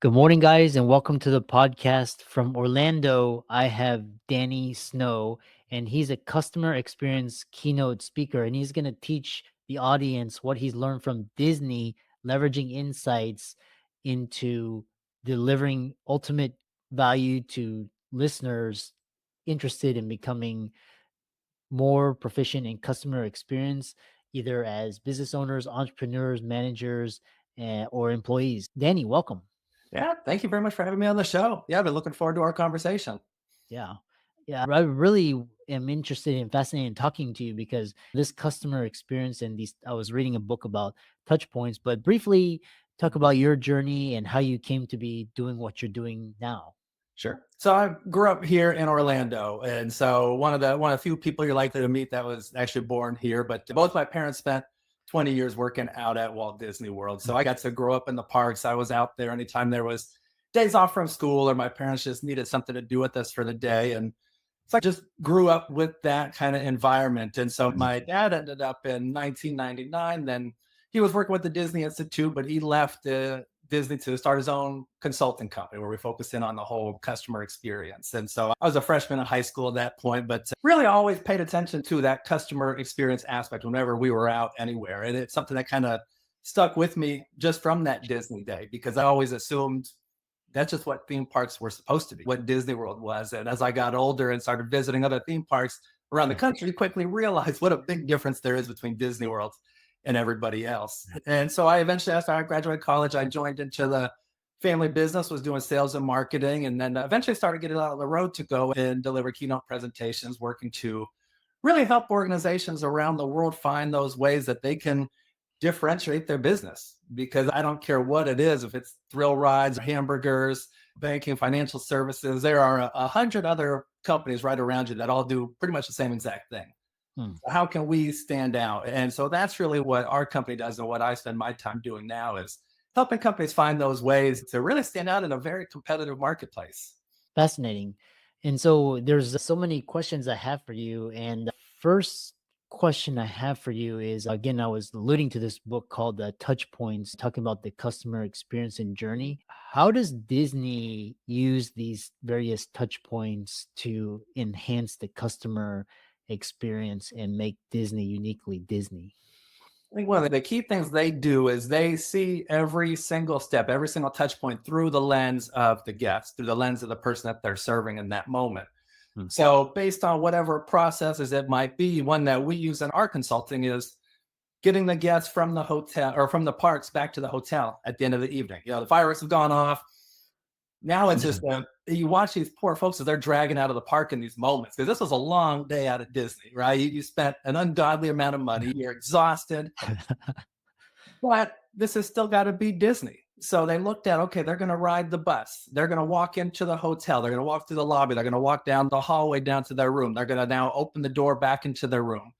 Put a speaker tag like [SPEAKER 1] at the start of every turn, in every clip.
[SPEAKER 1] Good morning, guys, and welcome to the podcast from Orlando. I have Danny Snow, and he's a customer experience keynote speaker, and he's going to teach the audience what he's learned from Disney, leveraging insights into delivering ultimate value to listeners interested in becoming more proficient in customer experience, either as business owners, entrepreneurs, managers, or employees. Danny, welcome.
[SPEAKER 2] Yeah, thank you very much for having me on the show. Yeah, I've been looking forward to our conversation.
[SPEAKER 1] Yeah. Yeah. I really am interested and fascinated in talking to you because this customer experience and I was reading a book about touch points, but briefly talk about your journey and how you came to be doing what you're doing now.
[SPEAKER 2] Sure. So I grew up here in Orlando, and so one of the few people you're likely to meet that was actually born here. But both my parents spent 20 years working out at Walt Disney World, so I got to grow up in the parks. I was out there anytime there was days off from school, or my parents just needed something to do with us for the day, and so I just grew up with that kind of environment. And so my dad ended up in 1999. Then he was working with the Disney Institute, but he left Disney to start his own consulting company where we focused in on the whole customer experience. And so I was a freshman in high school at that point, but really always paid attention to that customer experience aspect whenever we were out anywhere. And it's something that kind of stuck with me just from that Disney day, because I always assumed that's just what theme parks were supposed to be, what Disney World was. And as I got older and started visiting other theme parks around the country, quickly realized what a big difference there is between Disney World and everybody else. And so I eventually, after I graduated college, I joined into the family business, was doing sales and marketing, and then eventually started getting out on the road to go and deliver keynote presentations, working to really help organizations around the world find those ways that they can differentiate their business. Because I don't care what it is, if it's thrill rides, hamburgers, banking, financial services, there are 100 other companies right around you that all do pretty much the same exact thing.
[SPEAKER 1] Hmm.
[SPEAKER 2] How can we stand out? And so that's really what our company does, and what I spend my time doing now is helping companies find those ways to really stand out in a very competitive marketplace.
[SPEAKER 1] Fascinating. And so there's so many questions I have for you. And the first question I have for you is, again, I was alluding to this book called Touch Points, talking about the customer experience and journey. How does Disney use these various touch points to enhance the customer experience and make Disney uniquely Disney?
[SPEAKER 2] I think one of the key things they do is they see every single step, every single touch point through the lens of the guest, through the lens of the person that they're serving in that moment.
[SPEAKER 1] Hmm.
[SPEAKER 2] So based on whatever processes it might be, one that we use in our consulting is getting the guests from the hotel or from the parks back to the hotel at the end of the evening. The fireworks have gone off. Now it's just you watch these poor folks as they're dragging out of the park in these moments, because this was a long day out of Disney, right? You spent an ungodly amount of money, you're exhausted, but this has still got to be Disney. So they looked at, okay, they're going to ride the bus. They're going to walk into the hotel. They're going to walk through the lobby. They're going to walk down the hallway down to their room. They're going to now open the door back into their room.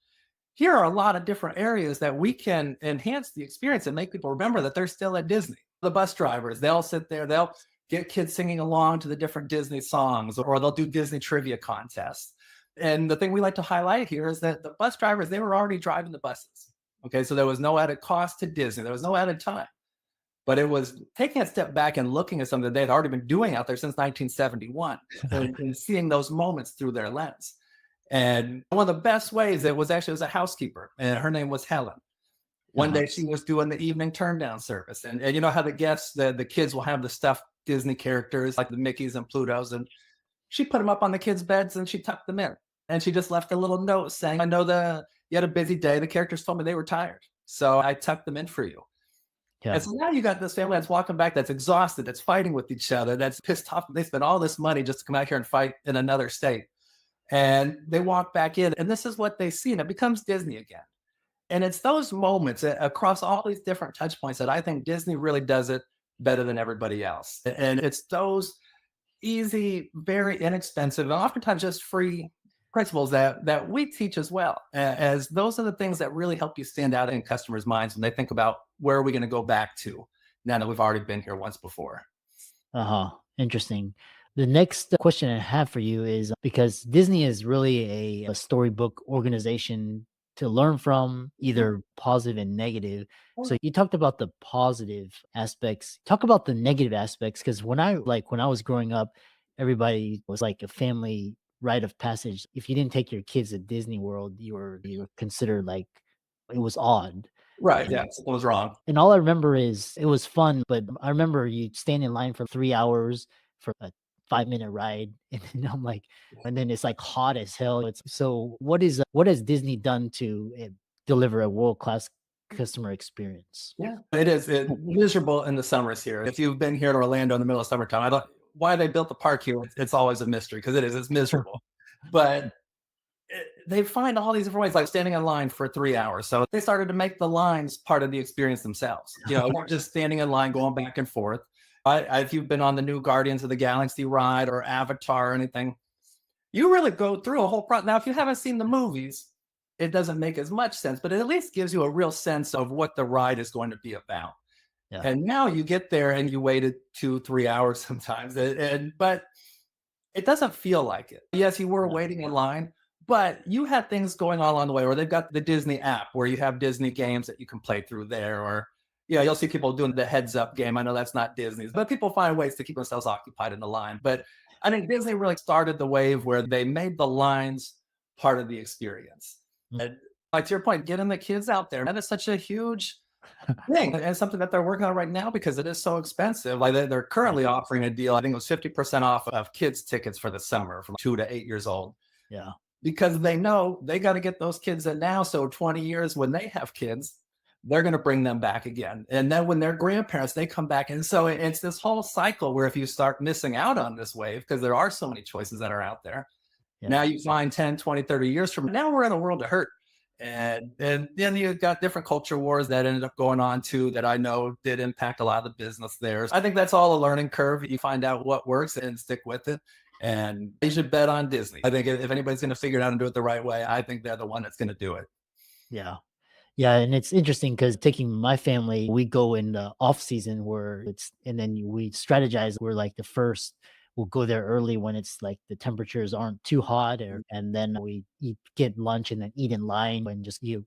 [SPEAKER 2] Here are a lot of different areas that we can enhance the experience and make people remember that they're still at Disney. The bus drivers, they'll sit there, they'll get kids singing along to the different Disney songs, or they'll do Disney trivia contests. And the thing we like to highlight here is that the bus drivers, they were already driving the buses. Okay, so there was no added cost to Disney. There was no added time. But it was taking a step back and looking at something that they'd already been doing out there since 1971 and seeing those moments through their lens. And one of the best ways, it was a housekeeper, and her name was Helen. One day she was doing the evening turn down service. And you know how the guests, the kids will have the stuffed Disney characters like the Mickeys and Plutos. And she put them up on the kids' beds and she tucked them in. And she just left a little note saying, I know you had a busy day. The characters told me they were tired, so I tucked them in for you.
[SPEAKER 1] Yeah.
[SPEAKER 2] And so now you got this family that's walking back, that's exhausted, that's fighting with each other, that's pissed off. They spent all this money just to come out here and fight in another state. And they walk back in, and this is what they see, and it becomes Disney again. And it's those moments across all these different touch points that I think Disney really does it better than everybody else. And it's those easy, very inexpensive, and oftentimes just free principles that we teach as well, as those are the things that really help you stand out in customers' minds when they think about where are we going to go back to now that we've already been here once before.
[SPEAKER 1] Interesting. The next question I have for you is, because Disney is really a storybook organization to learn from,
[SPEAKER 2] Mhm.
[SPEAKER 1] either positive and negative. So you talked about the positive aspects. Talk about the negative aspects, because when I was growing up, everybody was like a family rite of passage. If you didn't take your kids to Disney World, you were considered like it was odd.
[SPEAKER 2] Right. Yeah.
[SPEAKER 1] And
[SPEAKER 2] Something was wrong.
[SPEAKER 1] and all I remember is it was fun, but I remember you stand in line for 3 hours for a 5-minute ride, and then I'm like, and then it's, like, hot as hell. It's so what has Disney done to, deliver a world-class customer experience?
[SPEAKER 2] Yeah. It is miserable in the summers here. If you've been here in Orlando in the middle of summertime, I don't why they built the park here. It's always a mystery because it's miserable. But they find all these different ways, like standing in line for 3 hours. So they started to make the lines part of the experience themselves. Not just standing in line, going back and forth. If you've been on the new Guardians of the Galaxy ride or Avatar or anything, you really go through a whole process. Now, if you haven't seen the movies, it doesn't make as much sense, but it at least gives you a real sense of what the ride is going to be about.
[SPEAKER 1] Yeah,
[SPEAKER 2] And now you get there and you waited 2, 3 hours sometimes, but it doesn't feel like it. Yes, you were
[SPEAKER 1] yeah,
[SPEAKER 2] waiting in line, but you had things going on along the way, or they've got the Disney app where you have Disney games that you can play through there, or yeah, you'll see people doing the heads up game. I know that's not Disney's, but people find ways to keep themselves occupied in the line. But I think Disney really started the wave where they made the lines part of the experience.
[SPEAKER 1] mm,
[SPEAKER 2] And like to your point, getting the kids out there, that is such a huge thing and something that they're working on right now because it is so expensive. Like they're
[SPEAKER 1] yeah,
[SPEAKER 2] currently offering a deal. I think it was 50% off of kids' tickets for the summer from 2 to 8 years old
[SPEAKER 1] yeah,
[SPEAKER 2] because they know they got to get those kids in now. So 20 years when they have kids, they're going to bring them back again. And then when they're grandparents, they come back. And so it's this whole cycle where if you start missing out on this wave, because there are so many choices that are out there,
[SPEAKER 1] yeah,
[SPEAKER 2] now you find 10, 20, 30 years from now, we're in a world of hurt. And then you got different culture wars that ended up going on too that I know did impact a lot of the business there. I think that's all a learning curve. You find out what works and stick with it. And you should bet on Disney. I think if anybody's going to figure it out and do it the right way, I think they're the one that's going to do it.
[SPEAKER 1] yeah. Yeah, and it's interesting because taking my family, we go in the off season where it's and then we strategize. We're like the first we'll go there early when it's like the temperatures aren't too hot and then we get lunch and then eat in line and just you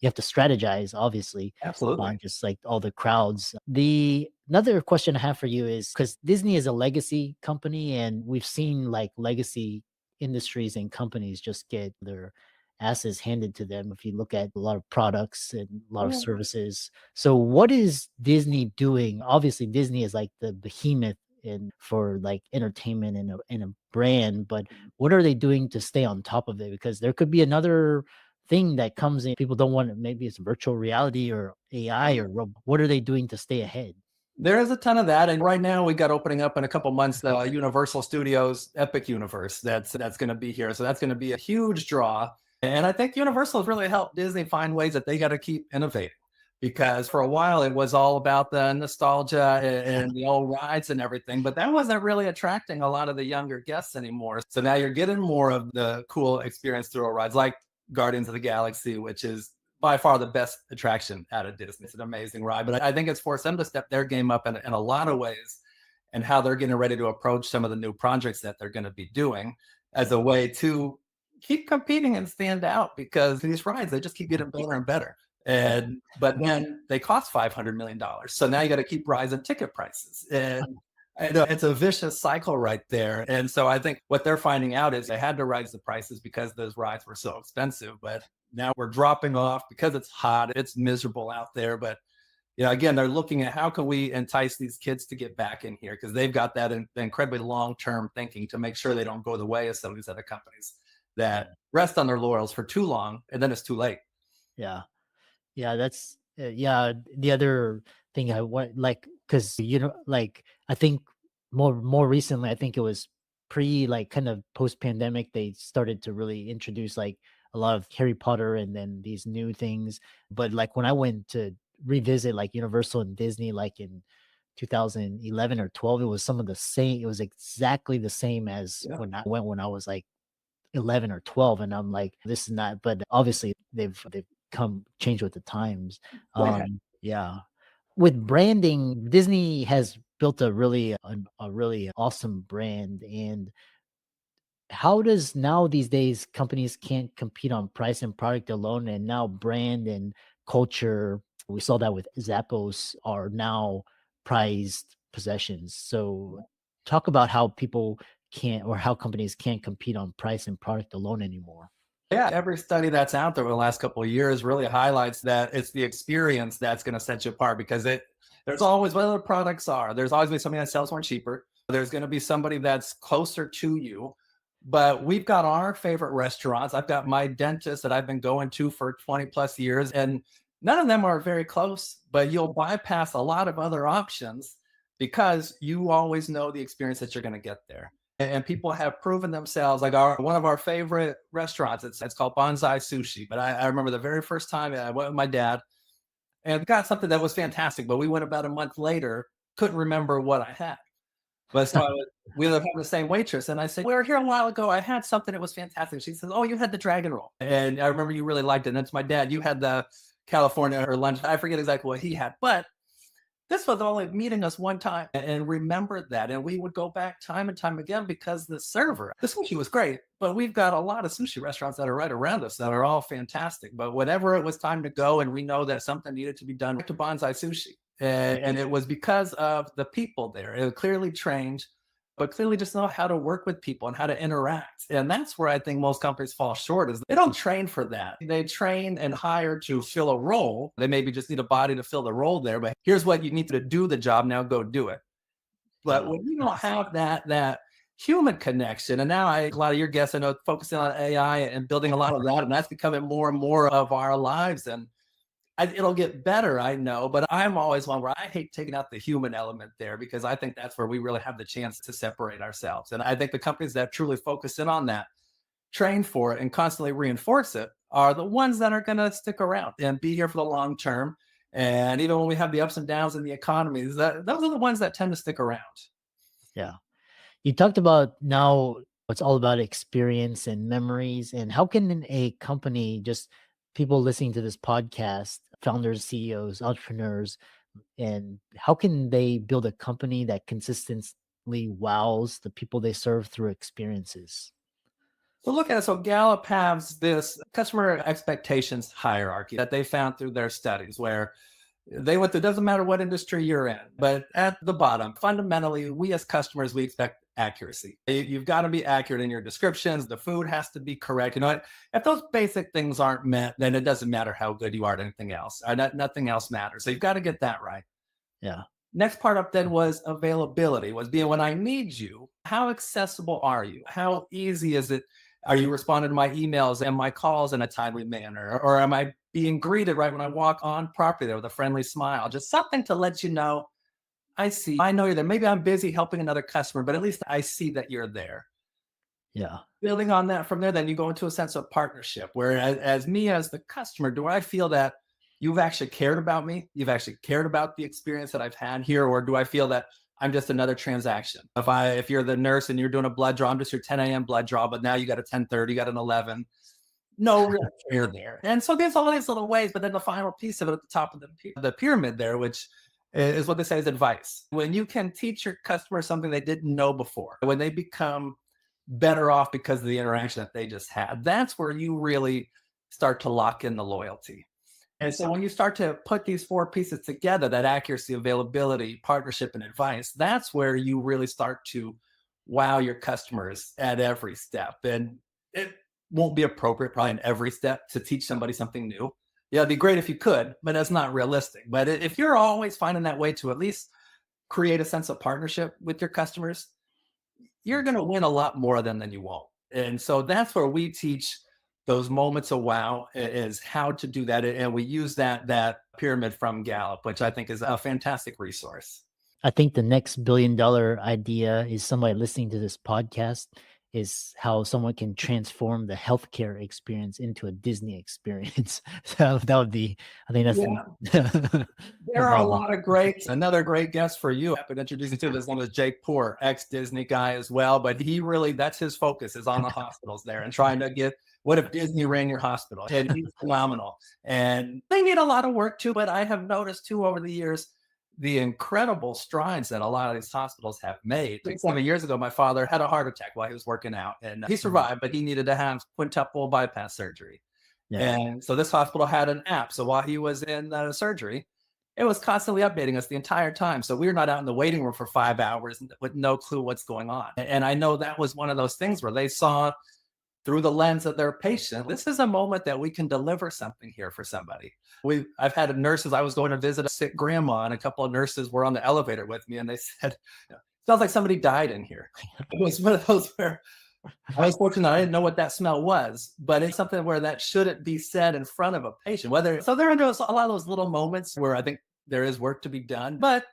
[SPEAKER 1] have to strategize, obviously,
[SPEAKER 2] Absolutely.
[SPEAKER 1] on just like all the crowds. The another question I have for you is because Disney is a legacy company and we've seen like legacy industries and companies just get their asses handed to them if you look at a lot of products and a lot
[SPEAKER 2] Oh,
[SPEAKER 1] of
[SPEAKER 2] yeah.
[SPEAKER 1] services. So what is Disney doing? Obviously, Disney is like the behemoth in for like entertainment and a brand, but what are they doing to stay on top of it? Because there could be another thing that comes in. People don't want it. Maybe it's virtual reality or AI or what are they doing to stay ahead?
[SPEAKER 2] There is a ton of that, and right now we got opening up in a couple months the Universal Studios Epic Universe that's going to be here. So that's going to be a huge draw, and I think Universal has really helped Disney find ways that they got to keep innovating because for a while it was all about the nostalgia and the old rides and everything, but that wasn't really attracting a lot of the younger guests anymore. So now you're getting more of the cool experience through rides like Guardians of the Galaxy, which is by far the best attraction out of Disney. It's an amazing ride, but I think it's forced them to step their game up in a lot of ways and how they're getting ready to approach some of the new projects that they're going to be doing as a way to keep competing and stand out because these rides, they just keep getting better and better. And but then they cost $500 million. So now you got to keep rising ticket prices. And I know it's a vicious cycle right there. And so I think what they're finding out is they had to raise the prices because those rides were so expensive. But now we're dropping off because it's hot, it's miserable out there. But again, they're looking at how can we entice these kids to get back in here because they've got that incredibly long-term thinking to make sure they don't go the way of some of these other companies that
[SPEAKER 1] Yeah.
[SPEAKER 2] rest on their laurels for too long and then it's too late.
[SPEAKER 1] Yeah. Yeah, that's yeah, the other thing I want like because like I think more recently, I think it was like kind of post-pandemic, they started to really introduce like a lot of Harry Potter and then these new things. But like when I went to revisit like Universal and Disney like in 2011 or 12, it was some of the same, it was exactly the same as
[SPEAKER 2] Yeah.
[SPEAKER 1] when I went when I was like 11 or 12 and I'm like this is not, but obviously they've come changed with the times. Yeah, with branding, Disney has built a really awesome brand, and How does now these days companies can't compete on price and product alone, and now brand and culture, we saw that with Zappos, are now prized possessions. So talk about how people can't, or how companies can't compete on price and product alone anymore.
[SPEAKER 2] Yeah, every study that's out there over the last couple of years really highlights that it's the experience that's going to set you apart because there's always what other products are. There's always be something that sells more cheaper. There's going to be somebody that's closer to you. But we've got our favorite restaurants. I've got my dentist that I've been going to for 20 plus years, and none of them are very close, but you'll bypass a lot of other options because you always know the experience that you're going to get there. And people have proven themselves. Like one of our favorite restaurants, it's called Bonsai Sushi. But I remember the very first time I went with my dad and got something that was fantastic. But we went about a month later, couldn't remember what I had. But so we ended up having the same waitress, and I said, "We were here a while ago. I had something that was fantastic." She says, "Oh, you had the dragon roll, and I remember you really liked it." And it's my dad. You had the California or lunch. I forget exactly what he had, but this was only meeting us one time and remembered that. And we would go back time and time again because the sushi was great, but we've got a lot of sushi restaurants that are right around us that are all fantastic. But whenever it was time to go and we know that something needed to be done, to Bonsai Sushi. And it was because of the people there. It was clearly trained, but clearly just know how to work with people and how to interact. And that's where I think most companies fall short is they don't train for that. They train and hire to fill a role. They maybe just need a body to fill the role there, but here's what you need to do the job. Now go do it. But
[SPEAKER 1] Yeah.
[SPEAKER 2] when you don't have that human connection, and now a lot of your guests I know focusing on AI and building a lot of that, and that's becoming more and more of our lives. And it'll get better, I know, but I'm always one where I hate taking out the human element there because I think that's where we really have the chance to separate ourselves. And I think the companies that truly focus in on that, train for it, and constantly reinforce it are the ones that are going to stick around and be here for the long term. And even when we have the ups and downs in the economies, those are the ones that tend to stick around.
[SPEAKER 1] Yeah. You talked about now it's all about experience and memories. And how can a company, just people listening to this podcast, founders, CEOs, entrepreneurs, and how can they build a company that consistently wows the people they serve through experiences?
[SPEAKER 2] So look at it. So Gallup has this customer expectations hierarchy that they found through their studies where they went through, doesn't matter what industry you're in, but at the bottom, fundamentally, we as customers, we expect accuracy. You've got to be accurate in your descriptions. The food has to be correct. You know what? If those basic things aren't met, then it doesn't matter how good you are at anything else. Nothing else matters. So you've got to get that right.
[SPEAKER 1] Yeah.
[SPEAKER 2] Next part up then was availability, was being when I need you, how accessible are you? How easy is it? Are you responding to my emails and my calls in a timely manner? Or am I being greeted right when I walk on property there with a friendly smile? Just something to let you know, I see, I know you're there. Maybe I'm busy helping another customer, but at least I see that you're there.
[SPEAKER 1] Yeah.
[SPEAKER 2] Building on that from there, then you go into a sense of partnership where as me as the customer, do I feel that you've actually cared about me? You've actually cared about the experience that I've had here, or do I feel that I'm just another transaction? If you're the nurse and you're doing a blood draw, I'm just your 10 a.m. blood draw, but now you got a 10:30, you got an 11. No real care there. And so there's all these little ways, but then the final piece of it at the top of the pyramid there, which is what they say is advice. When you can teach your customer something they didn't know before, when they become better off because of the interaction that they just had, that's where you really start to lock in the loyalty. And so when you start to put these four pieces together, that accuracy, availability, partnership, and advice, that's where you really start to wow your customers at every step. And it won't be appropriate probably in every step to teach somebody something new. Yeah, it'd be great if you could, but that's not realistic. But if you're always finding that way to at least create a sense of partnership with your customers, you're going to win a lot more of them than you won't. And so that's where we teach those moments of wow is how to do that. And we use that pyramid from Gallup, which I think is a fantastic resource.
[SPEAKER 1] I think the next $1 billion idea is somebody listening to this podcast is how someone can transform the healthcare experience into a Disney experience. So that would be, I think that's
[SPEAKER 2] Yeah,
[SPEAKER 1] the,
[SPEAKER 2] there
[SPEAKER 1] that's
[SPEAKER 2] are a
[SPEAKER 1] awesome.
[SPEAKER 2] lot of great, another great guest for you. I've been introducing to this one is Jake Poor, ex-Disney guy as well, but he really, that's his focus is on the hospitals there and trying to get, what if Disney ran your hospital? And he's phenomenal. And they need a lot of work too, but I have noticed too over the years, the incredible strides that a lot of these hospitals have made. Like 7 years ago, my father had a heart attack while he was working out, and he
[SPEAKER 1] Mhm.
[SPEAKER 2] survived, but he needed to have quintuple bypass surgery.
[SPEAKER 1] Yeah.
[SPEAKER 2] And so this hospital had an app. So while he was in surgery, it was constantly updating us the entire time. So we were not out in the waiting room for 5 hours with no clue what's going on. And I know that was one of those things where they saw through the lens of their patient, this is a moment that we can deliver something here for somebody. I've had nurses, I was going to visit a sick grandma, and a couple of nurses were on the elevator with me, and they said, sounds like somebody died in here. It was one of those where I was fortunate I didn't know what that smell was, but it's something where that shouldn't be said in front of a patient. Whether so there are a lot of those little moments where I think there is work to be done. But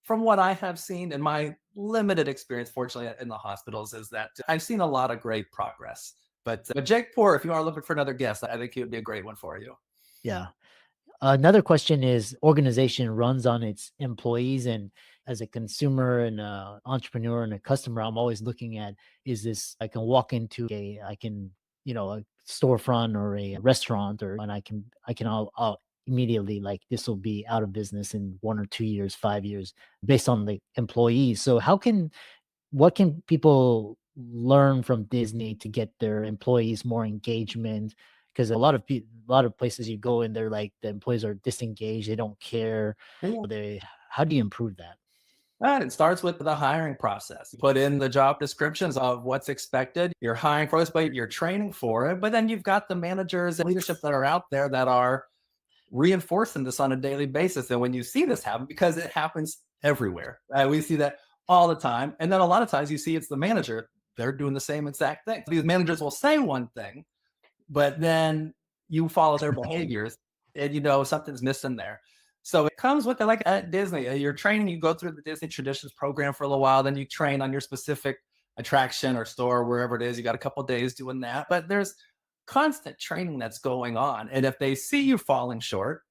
[SPEAKER 2] from what I have seen in my limited experience, fortunately, in the hospitals, is that I've seen a lot of great progress. But Jake Poor, if you are looking for another guest, I think he would be a great one for you.
[SPEAKER 1] Yeah. Another question is organization runs on its employees. And as a consumer and a entrepreneur and a customer, I'm always looking at, is this, I can walk into a storefront or a restaurant, and I'll immediately, like, this will be out of business in 1 or 2 years, 5 years, based on the employees. So what can people learn from Disney to get their employees more engagement? Because a lot of places you go and they're like, the employees are disengaged, they don't care.
[SPEAKER 2] Yeah.
[SPEAKER 1] They How do you improve that?
[SPEAKER 2] And it starts with the hiring process. You put in the job descriptions of what's expected. You're hiring for this, but you're training for it. But then you've got the managers and leadership that are out there that are reinforcing this on a daily basis. And when you see this happen, because it happens everywhere, we see that all the time. And then a lot of times you see it's the manager, they're doing the same exact thing. These managers will say one thing, but then you follow their behaviors and you know something's missing there. So it comes with it, like at Disney, you're training, you go through the Disney Traditions program for a little while, then you train on your specific attraction or store, wherever it is. You got a couple of days doing that, but there's constant training that's going on. And if they see you falling short,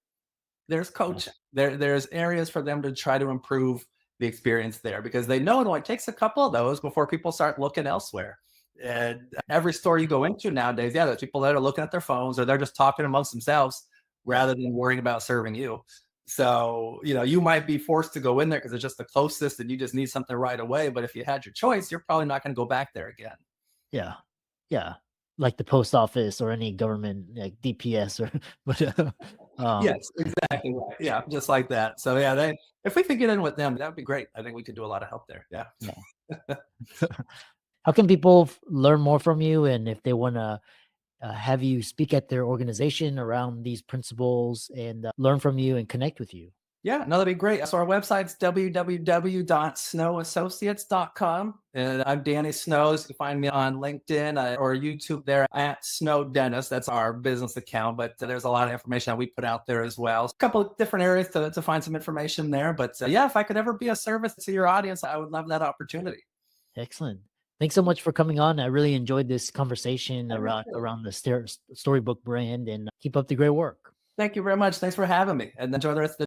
[SPEAKER 2] there's
[SPEAKER 1] Yeah.
[SPEAKER 2] coaching. There's areas for them to try to improve the experience there because they know it only takes a couple of those before people start looking elsewhere. And every store you go into nowadays, yeah, there's people that are looking at their phones or they're just talking amongst themselves rather than worrying about serving you. So, you might be forced to go in there because it's just the closest and you just need something right away. But if you had your choice, you're probably not going to go back there again.
[SPEAKER 1] Yeah. Yeah. Like the post office or any government, like DPS or but um
[SPEAKER 2] Yes, exactly right. Yeah, just like that. So yeah, if we could get in with them, that would be great. I think we could do a lot of help there. Yeah.
[SPEAKER 1] yeah. How can people learn more from you, and if they want to have you speak at their organization around these principles and learn from you and connect with you?
[SPEAKER 2] Yeah, no, that'd be great. So our website's www.snowassociates.com. And I'm Danny Snows. You can find me on LinkedIn or YouTube there at Snow Dentist. That's our business account, but there's a lot of information that we put out there as well. A couple of different areas to find some information there. But yeah, if I could ever be a service to your audience, I would love that opportunity.
[SPEAKER 1] Excellent. Thanks so much for coming on. I really enjoyed this conversation
[SPEAKER 2] I really
[SPEAKER 1] around the Storybook brand, and keep up the great work.
[SPEAKER 2] Thank you very much. Thanks for having me and enjoy the rest of the